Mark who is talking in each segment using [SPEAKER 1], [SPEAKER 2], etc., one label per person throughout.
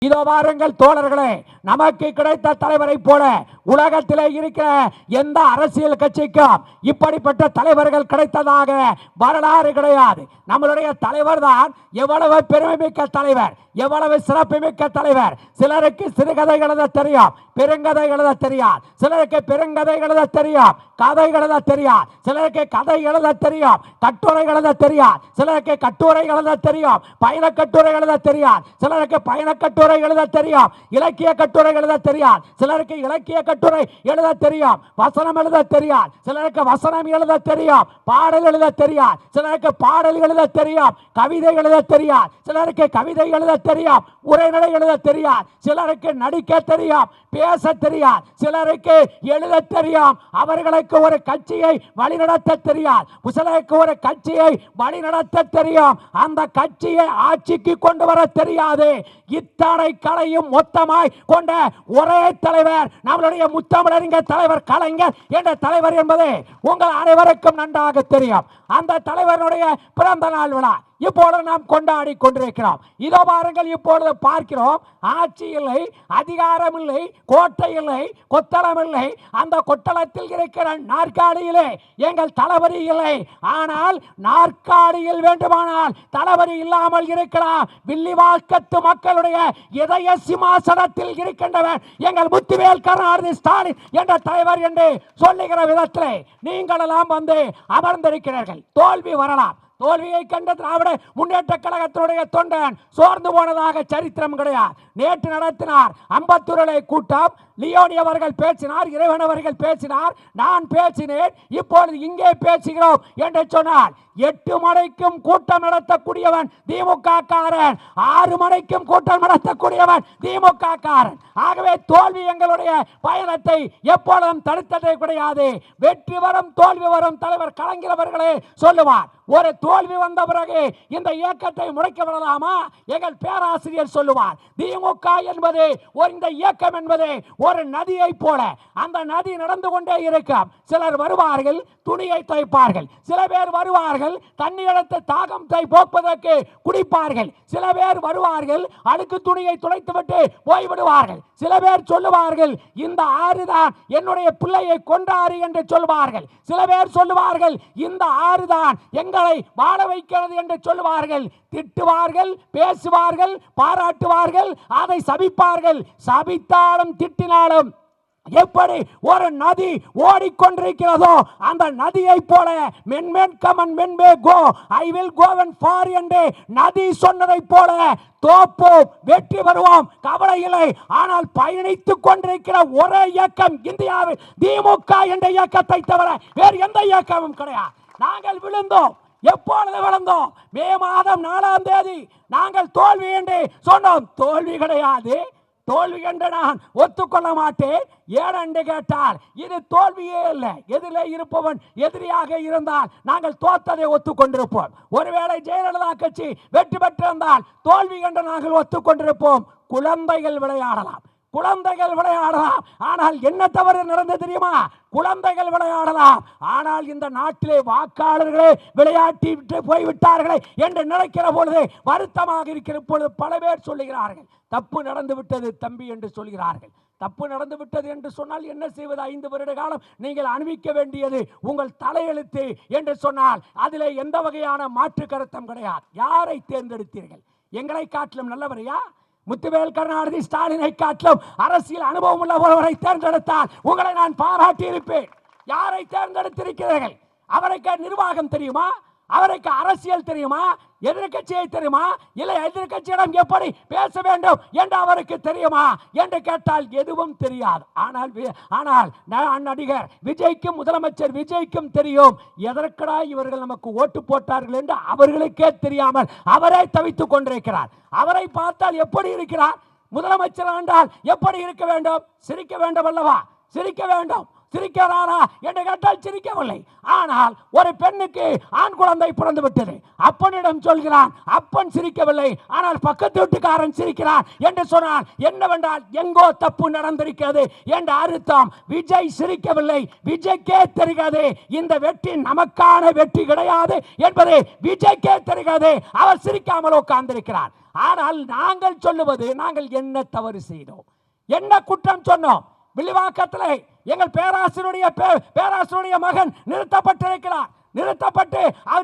[SPEAKER 1] இதோ வாருங்கள் தோழர்களே, நமக்கு கிடைத்த தலைவரை போல உலகத்திலே இருக்கிற எந்த அரசியல் கட்சிக்கும் இப்படிப்பட்ட தலைவர்கள் கிடைத்ததாக வரலாறு கிடையாது. நம்மளுடைய தலைவர் தான் எவ்வளவு பெருமைமிக்க தலைவர், எவ்வளவு சிறப்புமிக்க தலைவர். சிலருக்கு சிறுகதை எழுத தெரியும், பெருங்கதை எழுத தெரியாது. சிலருக்கு பெருங்கதை எழுத தெரியும், கதை எழுத தெரியாது. சிலருக்கு கதை எழுத தெரியும், கட்டுரை எழுத தெரியாது. சிலருக்கு கட்டுரை எழுத தெரியும், பயண கட்டுரை எழுத தெரியாது. சிலருக்கு பயண கட்டுரை எழுத தெரியும், இலக்கிய கட்டுரை எழுத தெரியாது. சிலருக்கு இலக்கிய கட்டுரை எழுத தெரியும், வசனம் எழுத தெரியாது. சிலருக்கு வசனம் எழுத தெரியும், பாடல் எழுத தெரியாது. சிலருக்கு பாடல் எழுத தெரியும், கவிதை எழுத தெரியாது. சிலருக்கு கவிதை எழுத தெரியும், உரைநடை எழுத தெரியாது. சிலருக்கு நடிக்க தெரியும், பேச தெரியாது. சிலருக்கு எழுத தெரியும், அவர்களுக்கு ஒரு கட்சியை வழிநடத்த தெரியாது. சிலருக்கு ஒரு கட்சியை வழிநடத்த தெரியும், அந்த கட்சியை ஆட்சிக்கு கொண்டு வர தெரியாது. இத்தனை கலையும் மொத்தமாய் கொண்ட ஒரே தலைவர் நம்மளுடைய முத்தமிழறிஞர் தலைவர் கலைஞர் என்ற தலைவர் என்பது உங்கள் அனைவருக்கும் நன்றாக தெரியும். அந்த தலைவருடைய பிறந்த நாள் விழா இப்பொழுது நாம் கொண்டாடி கொண்டிருக்கிறோம். இதோ பாருங்கள், இப்பொழுது பார்க்கிறோம், ஆட்சி இல்லை, அதிகாரம் இல்லை, கோட்டை இல்லை, கொத்தளம் இல்லை. அந்த கொத்தளத்தில் இருக்கிற நாற்காலியிலே எங்கள் தளபதி இல்லை. ஆனால் நாற்காலியில் வேண்டுமானால் தளபதி இல்லாமல் இருக்கலாம். வில்லிவாக்கத்து மக்களுடைய இதய சிம்மாசனத்தில் இருக்கின்றவர் எங்கள் முத்துவேல் கருணாநிதி ஸ்டாலின் என்ற தலைவர் என்று சொல்லுகிற விதத்திலே நீங்கள் எல்லாம் வந்து அமர்ந்திருக்கிறீர்கள். தோல்வி வரலாம். தோல்வியை கண்ட திராவிட முன்னேற்ற கழகத்தினுடைய தொண்டன் சோர்ந்து போனதாக சரித்திரம் கிடையாது. நேற்று நடத்தினார் அம்பத்தூரிலே கூட்டம். லியோனி அவர்கள் பேசினார், இறைவன் அவர்கள் பேசினார், நான் பேசினேன், இப்பொழுது இங்கே பேசுகிறோம் என்று சொன்னார். 8 மணிக்கும் கூட்டம் நடத்தக்கூடியவன் திமுக காரன், 6 மணிக்கும் கூட்டம் நடத்தக்கூடியவன் திமுக காரன். ஆகவே தோல்வி எங்களுடைய பயணத்தை எப்பொழுதும் தடுத்ததே கிடையாது. வெற்றி வரும் தோல்வி வரும் தலைவர் கலைஞர் அவர்களே சொல்லுவார். ஒரு தோல்வி வந்த பிறகு இந்த இயக்கத்தை முடக்க விடலாமா? எங்கள் பேராசிரியர் சொல்லுவார், திமுக என்பது இந்த இயக்கம் என்பது ஒரு நதியை போல, அந்த நதி நடந்து கொண்டே இருக்கும். சிலர் வருவார்கள், துணியை துவைப்பார்கள். சில பேர் வருவார்கள், தண்ணி எடுத்து தாகத்தை போக்குவதற்கு குடிப்பார்கள். சில பேர் வருவார்கள், அழுக்கு துணியை துடைத்துவிட்டு போய்விடுவார்கள். சில பேர் சொல்லுவார்கள், இந்த ஆறுதான் என்னுடைய பிள்ளையை கொண்டாறு என்று சொல்வார்கள். சில பேர் சொல்லுவார்கள், இந்த ஆறுதான் எங்களை வாழ வைக்கிறது என்று சொல்லுவார்கள். திட்டுவார்கள், பேசுவார்கள், பாராட்டுவார்கள், அதை சபிப்பார்கள். சபித்தாலும் திட்டினாலும் எப்படி ஒரு நதி ஓடிக்கொண்டிருக்கிறதோ அந்த நதியை போல men may come and men may go I will go on for என்று நதி சொன்னதை போல தோப்போம், வெற்றி வருவோம், கவலை இல்லை. ஆனால் பயணித்துக் கொண்டிருக்கிற ஒரே இயக்கம் இந்தியாவில் திமுக என்ற இயக்கத்தை தவிர வேறு எந்த இயக்கமும் கிடையாது. நாங்கள் விழுந்தோம். எப்பொழுது விழுந்தோம்? மே மாதம் 4ஆம் தேதி நாங்கள் தோல்வி என்று சொன்னோம். தோல்வி கிடையாது. தோல்வி என்று நான் ஒத்துக்கொள்ள மாட்டேன். ஏனென்று கேட்டால் இது தோல்வியே இல்லை. எதிலே இருப்பவன் எதிரியாக இருந்தால் நாங்கள் தோத்ததை ஒத்துக்கொண்டிருப்போம். ஒருவேளை ஜெயலலிதா கட்சி வெற்றி பெற்றிருந்தால் தோல்வி என்று நாங்கள் ஒத்துக்கொண்டிருப்போம். குழந்தைகள் விளையாடலாம், குழந்தைகள் விளையாடலாம். ஆனால் என்ன தவறு நடந்தது தெரியுமா? குழந்தைகள் விளையாடலாம், ஆனால் இந்த நாட்டிலே வாக்காளர்களே விளையாட்டி விட்டு போய்விட்டார்களே என்று நினைக்கிற பொழுது வருத்தமாக இருக்கிற பொழுது பல பேர் சொல்லுகிறார்கள், தப்பு நடந்து விட்டது தம்பி என்று சொல்கிறார்கள். தப்பு நடந்து விட்டது என்று சொன்னால் என்ன செய்வது? 5 வருட காலம் நீங்கள் அனுபவிக்க வேண்டியது உங்கள் தலையெழுத்து என்று சொன்னால் அதிலே எந்த வகையான மாற்று கருத்தும் கிடையாது. யாரை தேர்ந்தெடுத்தீர்கள்? எங்களை காட்டிலும் நல்லவரையா? முத்துவேல் கருணாநிதி ஸ்டாலினை காட்டிலும் அரசியல் அனுபவம் உள்ள ஒருவரை தேர்ந்தெடுத்தால் உங்களை நான் பாராட்டி இருப்பேன். யாரை தேர்ந்தெடுத்திருக்கிறீர்கள்? அவருக்கு நிர்வாகம் தெரியுமா? அவருக்கு அரசியல் தெரியுமா? எதிர்கட்சியை தெரியுமா? இல்லை எதிர்கட்சியிடம் எப்படி பேச வேண்டும் என்று அவருக்கு தெரியுமா என்று கேட்டால் எதுவும் தெரியாது. ஆனால் நடிகர் விஜய்க்கும் முதலமைச்சர் விஜய்க்கும் தெரியும் எதற்கடா இவர்கள் நமக்கு ஓட்டு போட்டார்கள் என்று அவர்களுக்கே தெரியாமல் அவரே தவித்துக் கொண்டிருக்கிறார். அவரை பார்த்தால் எப்படி இருக்கிறார்? முதலமைச்சர் என்றால் எப்படி இருக்க வேண்டும்? சிரிக்க வேண்டும் அல்லவா? சிரிக்க வேண்டும். சிரிக்கிறாரா என்று கேட்டால் சிரிக்கவில்லை. ஆனால் ஒரு பெண்ணுக்கு ஆண் குழந்தை பிறந்து விட்டது. அப்பனிடம் சொல்கிறான், அப்பன் சிரிக்கவில்லை, ஆனால் பக்கத்து வீட்டுக்காரன் சிரிக்கிறான் என்று சொன்னால் என்னவென்றால் எங்கோ தப்பு நடந்திருக்கிறது என்ற அர்த்தம். விஜய் சிரிக்கவில்லை, விஜய்க்கே தெரிகிறது இந்த வெற்றி நமக்கான வெற்றி கிடையாது என்பது விஜய்க்கே தெரிகிறது. அவர் சிரிக்காமல் உட்கார்ந்திருக்கிறார். ஆனால் நாங்கள் சொல்லுவது, நாங்கள் என்ன தவறு செய்தோம், என்ன குற்றம் சொன்னோம்? வில்லிவாக்கத்தில் எங்கள் பேராசிரியருடைய மகன் நிறுத்தப்பட்டிருக்கிறார்.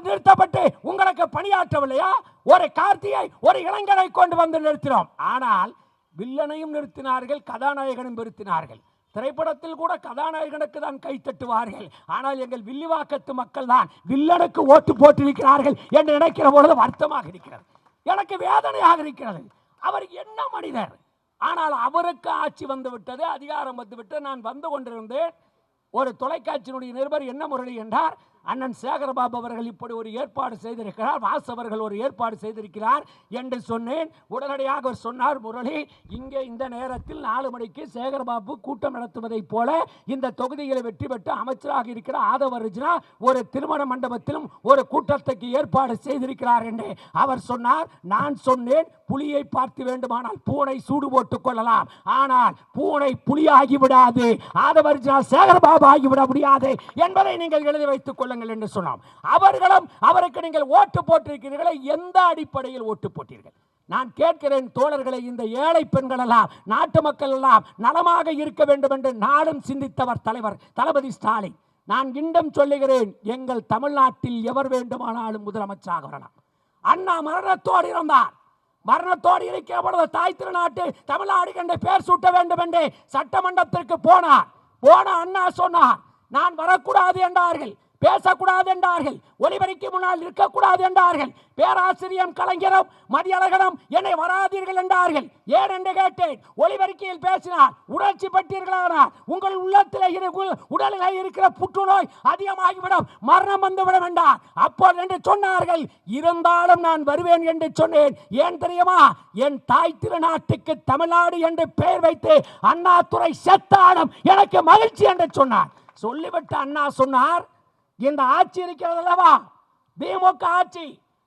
[SPEAKER 1] நிறுத்தப்பட்டு உங்களுக்கு பணியாற்றவில்லையா? ஒரு கார்த்தியை, ஒரு இளைஞரை கொண்டு வந்து நிறுத்தினோம். ஆனால் வில்லனையும் நிறுத்தினார்கள், கதாநாயகனும் நிறுத்தினார்கள். திரைப்படத்தில் கூட கதாநாயகனுக்கு தான் கை தட்டுவார்கள். ஆனால் எங்கள் வில்லிவாக்கத்து மக்கள் தான் வில்லனுக்கு ஓட்டு போட்டிருக்கிறார்கள் என்று நினைக்கிற பொழுது வருத்தமாக இருக்கிறது, எனக்கு வேதனையாக இருக்கிறது. அவர் என்ன மனிதர்? ஆனால் அவருக்கு ஆட்சி வந்து விட்டது, அதிகாரம் வந்து விட்டு நான் வந்து கொண்டிருந்தேன். ஒரு தொலைக்காட்சியினுடைய நிருபர் என்ன முரளி என்றார், அண்ணன் சேகரபாபு அவர்கள் இப்படி ஒரு ஏற்பாடு செய்திருக்கிறார், வாசு அவர்கள் ஒரு ஏற்பாடு செய்திருக்கிறார் என்று சொன்னேன். உடனடியாக அவர் சொன்னார், முரளி இங்கே இந்த நேரத்தில் 4 மணிக்கு சேகரபாபு கூட்டம் நடத்துவதை போல இந்த தொகுதிகளை வெற்றி பெற்று அமைச்சராக இருக்கிற ஆதவ அர்ஜுனா ஒரு திருமண மண்டபத்திலும் ஒரு கூட்டத்துக்கு ஏற்பாடு செய்திருக்கிறார் என்று அவர் சொன்னார். நான் சொன்னேன், புலியை பார்த்து வேண்டுமானால் பூனை சூடு போட்டுக் கொள்ளலாம், ஆனால் பூனை புலியாகி விடாது, ஆதவ அர்ஜுனா சேகரபாபு ஆகிவிட முடியாது என்பதை நீங்கள் எழுதி வைத்துக் கொள்ளுங்கள் என்று சொன்னோம். அவர்களும் அவருக்கு நீங்கள் ஓட்டு போட்டிருக்கிறீர்களே, எந்த அடிப்படையில் ஓட்டு போட்டீர்கள்? நான் கேட்கிறேன் தோழர்களை, இந்த ஏழை பெண்கள் எல்லாம், நாட்டு மக்கள் எல்லாம் நலமாக இருக்க வேண்டும் என்று நாடும் சிந்தித்தவர் தலைவர் தளபதி ஸ்டாலின். நான் இன்னும் சொல்லுகிறேன், எங்கள் தமிழ்நாட்டில் எவர் வேண்டுமானாலும் முதலமைச்சராக வரலாம். அண்ணா மரணத்தோடு இருந்தார். மரணத்தோடு இருக்கிற பொழுது தாய் திருநாட்டு தமிழ்நாடு என்ற பெயர் சூட்ட வேண்டும் என்று சட்டமன்றத்திற்கு போனார். அண்ணா சொன்னார், நான் வரக்கூடாது என்றார்கள், பேசக்கூடாது என்றார்கள், ஒலிபரிக்கு முன்னால் இருக்கக்கூடாது என்றார்கள். பேராசிரியர் கலைஞரும் மதியழகனும் என்னை வராதீர்கள் என்றார்கள். ஏன் என்று கேட்டேன். ஒலிபரிக்கையில் பேசினார், உணர்ச்சி பட்டீர்களானார், உங்கள் உள்ளத்தில் உடலில் இருக்கிற புற்றுநோய் அதிகமாகிவிடும், மரணம் வந்துவிடும் என்றார். அப்போது என்று சொன்னார்கள். இருந்தாலும் நான் வருவேன் என்று சொன்னேன். ஏன் தெரியுமா? என் தாய் திருநாட்டுக்கு தமிழ்நாடு என்று பெயர் வைத்து அண்ணாதுரை செத்தாலும் எனக்கு மகிழ்ச்சி என்று சொன்னார். சொல்லிவிட்டு அண்ணா சொன்னார், இந்த ஆட்சி இருக்கிறது அல்லவா, திமுக ஆட்சி,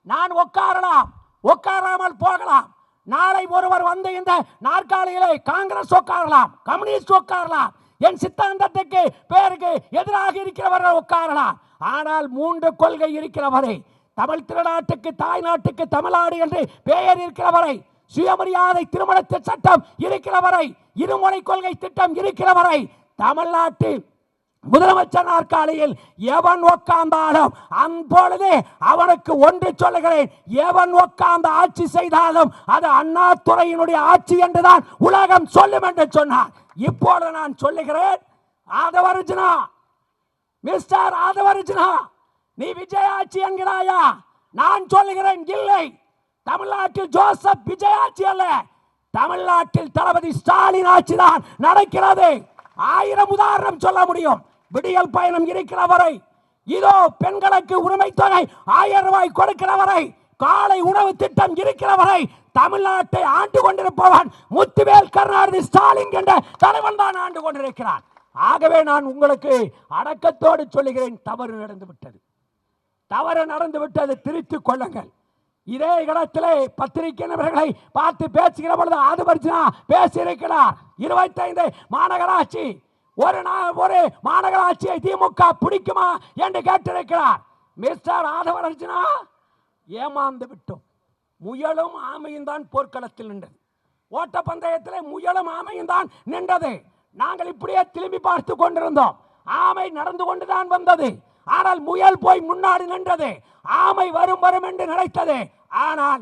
[SPEAKER 1] நான் உட்காரலாம், உட்காராமல் போகலாம். நாளை ஒருவர் வந்து இந்த நாற்காலியிலே காங்கிரஸ் உட்காரலாம், கம்யூனிஸ்ட் உட்காரலாம், என் சித்தாந்தத்துக்கு பேருக்கு எதிராக இருக்கிறவர்கள் உட்காரலாம். ஆனால் 3 கொள்கை இருக்கிறவரை, தமிழ் திருநாட்டுக்கு தாய் நாட்டுக்கு தமிழ்நாடு என்று பெயர் இருக்கிறவரை, சுயமரியாதை திருமண சட்டம் இருக்கிறவரை, இருமொழி கொள்கை திட்டம் இருக்கிறவரை, தமிழ்நாட்டில் முதலமைச்சர் நாற்காலியில் எவன் உட்கார்ந்தாலும் அப்பொழுது அவனுக்கு ஒன்று சொல்லுகிறேன், எவன் உட்கார்ந்து ஆட்சி செய்தாலும் அது அண்ணாதுரையினுடைய ஆட்சி என்றுதான் உலகம் சொல்லும் என்று சொன்னார். இப்பொழுது நான் சொல்லுகிறேன், ஆதவ அர்ஜுனா, மிஸ்டர் ஆதவ அர்ஜுனா, நீ விஜய் ஆட்சி என்கிறாயா? நான் சொல்லுகிறேன், இல்லை. தமிழ்நாட்டில் ஜோசப் விஜய் ஆட்சி அல்ல, தமிழ்நாட்டில் தளபதி ஸ்டாலின் ஆட்சி தான் நடக்கிறது. 1000 உதாரணம் சொல்ல முடியும். விடியல் பயணம் இருக்கிற வரை, இதோ பெண்களுக்கு உரிமை தொகை 1000 ரூபாய் கொடுக்கிற வரை, காலை உணவு திட்டம் இருக்கிற வரை தமிழ்நாட்டை ஆண்டு கொண்டிருப்பவன் முத்துவேல் கருணாநிதி ஸ்டாலின் என்ற தலைவன் தான் ஆண்டு கொண்டிருக்கிறார். ஆகவே நான் உங்களுக்கு அடக்கத்தோடு சொல்லுகிறேன், தவறு நடந்து விட்டது, திருத்திக் கொள்ளுங்கள். இதே இடத்திலே பத்திரிகை நபர்களை பார்த்து பேசுகிற பொழுது ஆதவ அர்ஜுனா பேசியிருக்கிறார். 25 மாநகராட்சி, ஒரு மாநகராட்சியை திமுக பிடிக்குமா என்று கேட்டிருக்கிறார். மிஸ்டர் ஆதவ அர்ஜுனா, ஏமாந்து விட்டோம். முயலும் ஆமையும் தான் போர்க்களத்தில் நின்றது. ஓட்டப்பந்தயத்தில் முயலும் ஆமையும் தான் நின்றது. நாங்கள் இப்படியே திரும்பி பார்த்து கொண்டிருந்தோம். ஆமை நடந்து கொண்டுதான் வந்தது, ஆனால் முயல் போய் முன்னாடி நின்றது. ஆமை வரும் என்று நினைத்தது, ஆனால்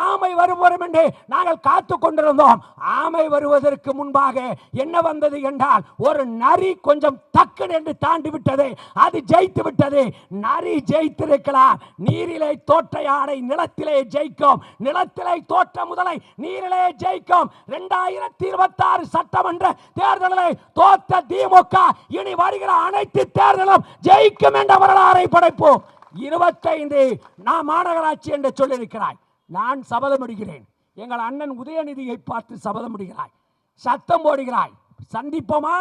[SPEAKER 1] ஆமை வரும் என்று நாங்கள் காத்து கொண்டிருந்தோம். ஆமை வருவதற்கு முன்பாக என்ன வந்தது என்றால், ஒரு நரி கொஞ்சம் டக்கு என்று தாண்டி விட்டது, அது ஜெயித்து விட்டது. நரி ஜெயித்திருக்கலாம். நீரிலே தோற்ற யானை நிலத்திலே ஜெயிக்கும், நிலத்திலே தோற்ற முதலை நீரிலே ஜெயிக்கும். 2026 சட்டமன்ற தேர்தலை தோற்ற திமுக இனி வருகிற அனைத்து தேர்தலும் ஜெயிக்கும் என்ற வரலாறை படைப்போம். 25 நான் மாநகராட்சி என்று சொல்லியிருக்கிறாய். நான் சபதம் எடுக்கிறேன். எங்கள் அண்ணன் உதயநிதியை பார்த்து சபதம் எடுக்கிறாய், சத்தம் போடுகிறாய். சந்திப்போமா?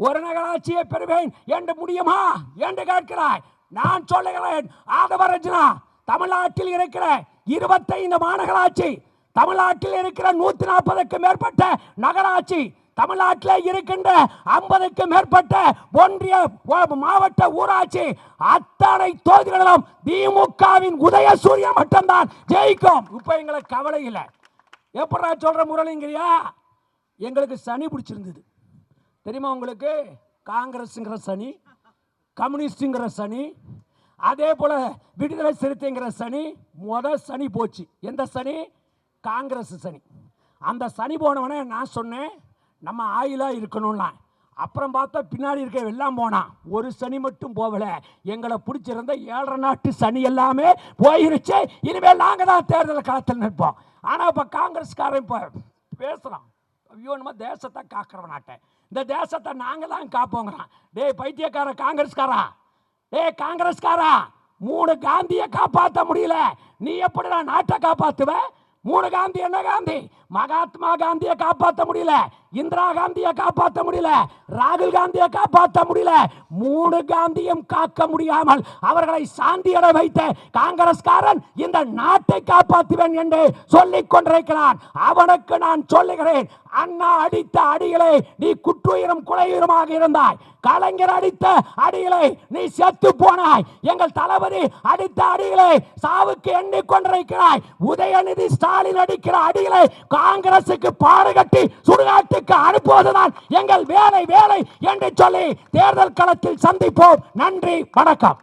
[SPEAKER 1] ஒரு நகராட்சியை பெறுவேன் என்று முடியுமா என்று கேட்கிறாய். நான் சொல்லுகிறேன், ஆதவரஜனா, தமிழ்நாட்டில் இருக்கிற 25 மாநகராட்சி, தமிழ்நாட்டில் இருக்கிற 140க்கும் மேற்பட்ட நகராட்சி, தமிழ்நாட்டில் இருக்கின்ற 50க்கும் மேற்பட்ட ஒன்றிய மாவட்ட ஊராட்சி, அத்தனை தொகுதிகளிலும் திமுகவின் உதயசூரியன் மட்டும்தான் ஜெயிக்கும். இப்ப எங்களுக்கு கவலை இல்லை. எப்படா சொல்ற முரளிங்கிறியா? எங்களுக்கு சனி பிடிச்சிருந்தது தெரியுமா உங்களுக்கு? காங்கிரஸ்ங்கிற சனி, கம்யூனிஸ்டுங்கிற சனி, அதே போல விடுதலை சிறுத்தைங்கிற சனி. சனி போச்சு. எந்த சனி? காங்கிரஸ் சனி. அந்த சனி போனவனே நான் சொன்னேன் நம்ம ஆயிலா இருக்கணும்னா. அப்புறம் பார்த்தா பின்னாடி இருக்க எல்லாம் போனான், ஒரு சனி மட்டும் போகல. எங்களை பிடிச்சிருந்த 7.5 நாட்டு சனி எல்லாமே போயிருச்சு. இனிமேல் நாங்கள் தான் தேர்தல் களத்தில் நிற்போம். ஆனால் இப்போ காங்கிரஸ்காரன் இப்போ பேசுகிறான், ஐயோ நம்ம தேசத்தை காக்கிறவனாட்ட, இந்த தேசத்தை நாங்கள் தான் காப்போங்கிறான். டேய் பைத்தியக்கார காங்கிரஸ்காரா, டேய் காங்கிரஸ்காரா, 3 காந்தியை காப்பாற்ற முடியல, நீ எப்படிடா நாட்டை காப்பாற்றுவ? 3 காந்தி என்ன காந்தி? மகாத்மா காந்தியை காப்பாற்ற முடியல, இந்திரா காந்தியை காப்பாற்ற முடியல, ராகுல் காந்தியை காப்பாற்ற முடியல. 3 காந்தியும் காக்க முடியாமல் அவர்களை சாந்தியட வைத்த காங்கிரஸ்காரன் இந்த நாட்டை காப்பாற்றுவேன் என்று சொல்லிக் கொண்டிருக்கிறான். அவனுக்கு நான் சொல்லுகிறேன், அண்ணா அடித்த அடிகளை நீ குற்றுயிரும் குலையுயிரமாக இருந்தாய். கலைஞர் அடித்த அடிகளை நீ செத்து போனாய். எங்கள் தளபதி அடித்த அடிகளை சாவுக்கு எண்ணிக்கொண்டிருக்கிறாய். உதயநிதி ஸ்டாலின் அடிக்கிற அடிகளை காங்கிரசுக்கு பாடுகட்டி சுடுகாட்டுக்கு அனுப்புவதுதான் எங்கள் வேலை என்று சொல்லி தேர்தல் களத்தில் சந்திப்போம். நன்றி, வணக்கம்.